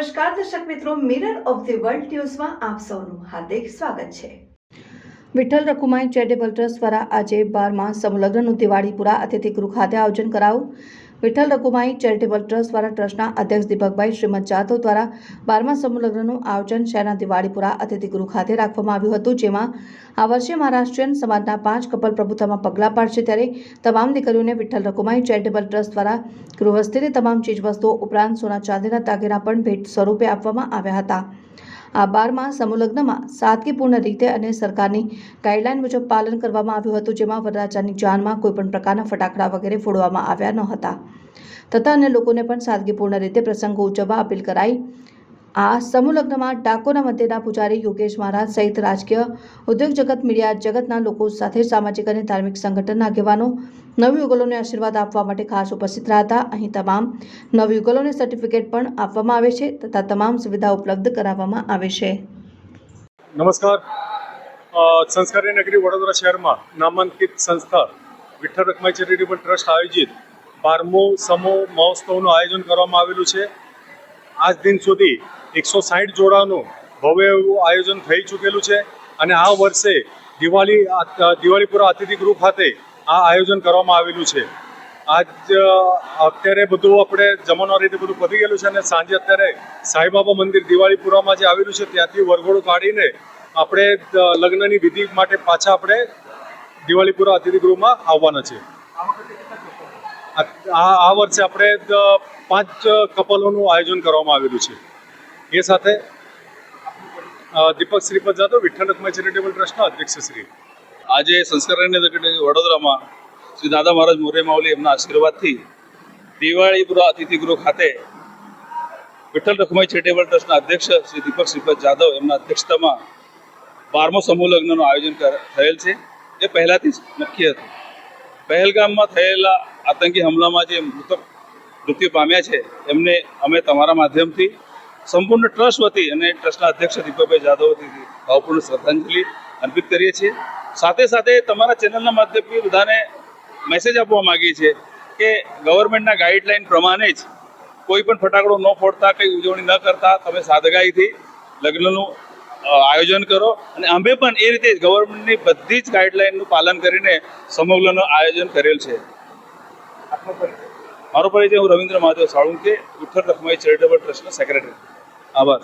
નમસ્કાર દર્શક મિત્રો, મિરર ઓફ ધી વર્લ્ડ ન્યૂઝમાં આપ સૌનું હાર્દિક સ્વાગત છે। વિઠ્ઠલ રખુમાઈ ચેરિટેબલ ટ્રસ્ટ દ્વારા આજે 12મા સમૂહલગ્નનું દિવાળીપુરા અતિથિગૃહ ખાતે આયોજન કરાયું। વિઠ્ઠલ રખુમાઈ ચેરિટેબલ ટ્રસ્ટ દ્વારા ટ્રસ્ટના અધ્યક્ષ દીપકભાઈ શ્રીમદ જાદવ દ્વારા 12મા સમૂહલગ્નનું આયોજન શહેરના દિવાળીપુરા અતિથિગૃહ ખાતે રાખવામાં આવ્યું હતું, જેમાં આ વર્ષે મહારાષ્ટ્રીયન સમાજના 5 કપલ પ્રભુતામાં પગલાં પાડશે, ત્યારે તમામ દીકરીઓને વિઠ્ઠલ રખુમાઈ ચેરિટેબલ ટ્રસ્ટ દ્વારા ગૃહસ્થીની તમામ ચીજવસ્તુઓ ઉપરાંત સોના ચાંદીના દાગીના પણ ભેટ સ્વરૂપે આપવામાં આવ્યા હતા। આ 12મા સમૂહલગ્નમાં સાદગીપૂર્ણ રીતે અને સરકારની ગાઈડલાઈન મુજબ પાલન કરવામાં આવ્યું હતું, જેમાં વરરાજાની જાનમાં કોઈપણ પ્રકારના ફટાકડા વગેરે ફોડવામાં આવ્યા ન હતા તથા અન્ય લોકોને પણ સાદગીપૂર્ણ રીતે પ્રસંગો ઉજવવા અપીલ કરાઈ। આ સમૂહલગ્નમાં ડાકોરના મધ્યના પૂજારી યોગેશ મહારાજ સહિત રાજકીય, ઉદ્યોગ જગત, મીડિયા જગતના લોકો સાથે સામાજિક અને ધાર્મિક સંગઠનના આગેવાનો નવયુગલોને આશીર્વાદ આપવા માટે ખાસ ઉપસ્થિત રહ્યા હતા। અહીં તમામ નવયુગલોને સર્ટિફિકેટ પણ આપવામાં આવે છે તથા તમામ સુવિધા ઉપલબ્ધ કરાવવામાં આવે છે। નમસ્કાર। સંસ્કારી નગરી વડોદરા શહેરમાં નામાંકિત સંસ્થા વિઠ્ઠલ રખુમાઈ ચેરિટેબલ ટ્રસ્ટ આયોજિત 12મો સમૂહ મહોત્સવનું આયોજન કરવામાં આવેલું છે। આજ દિન સુધી 160 જોડાનું ભવ્ય એવું આયોજન થઈ ચૂકેલું છે અને આ વર્ષે દિવાળીપુરા અતિથિગૃહ ખાતે આ આયોજન કરવામાં આવેલું છે। અત્યારે બધું આપણે જમણવાર રીતે બધું પતી ગયેલું છે અને સાંજે અત્યારે સાંઈબાબા મંદિર દિવાળીપુરામાં જે આવેલું છે ત્યાંથી વરઘોડું કાઢીને આપણે લગ્નની વિધિ માટે પાછા આપણે દિવાળીપુરા અતિથિગૃહમાં આવવાના છે। આ વર્ષે આપણે 5 કપલોનું આયોજન કરવામાં આવેલું છે। એ સાથે દીપક શ્રીપદ જાદવ, વિઠ્ઠલ રખુમાઈ ચેરિટેબલ ટ્રસ્ટના અધ્યક્ષ શ્રી। આજે સંસ્કારની નગરી વડોદરામાં શ્રી દાદા મહારાજ મોરે માવલી એમના આશીર્વાદથી દિવાળીપુરા અતિથિગૃહ ખાતે વિઠ્ઠલ રખુમાઈ ચેરિટેબલ ટ્રસ્ટના અધ્યક્ષ શ્રી દીપક શ્રીપદ જાદવ એમના અધ્યક્ષતામાં 12મો સમૂહ લગ્નનું આયોજન થયેલ છે। એ પહેલાંથી જ નક્કી હતું। પહેલગામમાં થયેલા આતંકી હુમલામાં જે મૃત્યુ પામ્યા છે એમને અમે તમારા માધ્યમથી સંપૂર્ણ ટ્રસ્ટ વતી અને ટ્રસ્ટના અધ્યક્ષ દીપકભાઈ જાદવ વતી ભાવપૂર્ણ શ્રદ્ધાંજલિ અર્પિત કરીએ છીએ। સાથે સાથે તમારા ચેનલના માધ્યમથી બધાને મેસેજ આપવા માગીએ છીએ કે ગવર્મેન્ટના ગાઈડલાઈન પ્રમાણે જ કોઈ પણ ફટાકડો ન ફોડતા, કંઈ ઉજવણી ન કરતા તમે સાદગાઈથી લગ્નનું આયોજન કરો અને અમે પણ એ રીતે ગવર્મેન્ટની બધી જ ગાઈડલાઈનનું પાલન કરીને સમૂહલગ્નનું આયોજન કરેલ છે। મારો પરિચય, હું રવિન્દ્ર મહાદેવ સાળુંકે, વિઠ્ઠલ રખુમાઈ ચેરિટેબલ ટ્રસ્ટનો સેક્રેટરી। આભાર।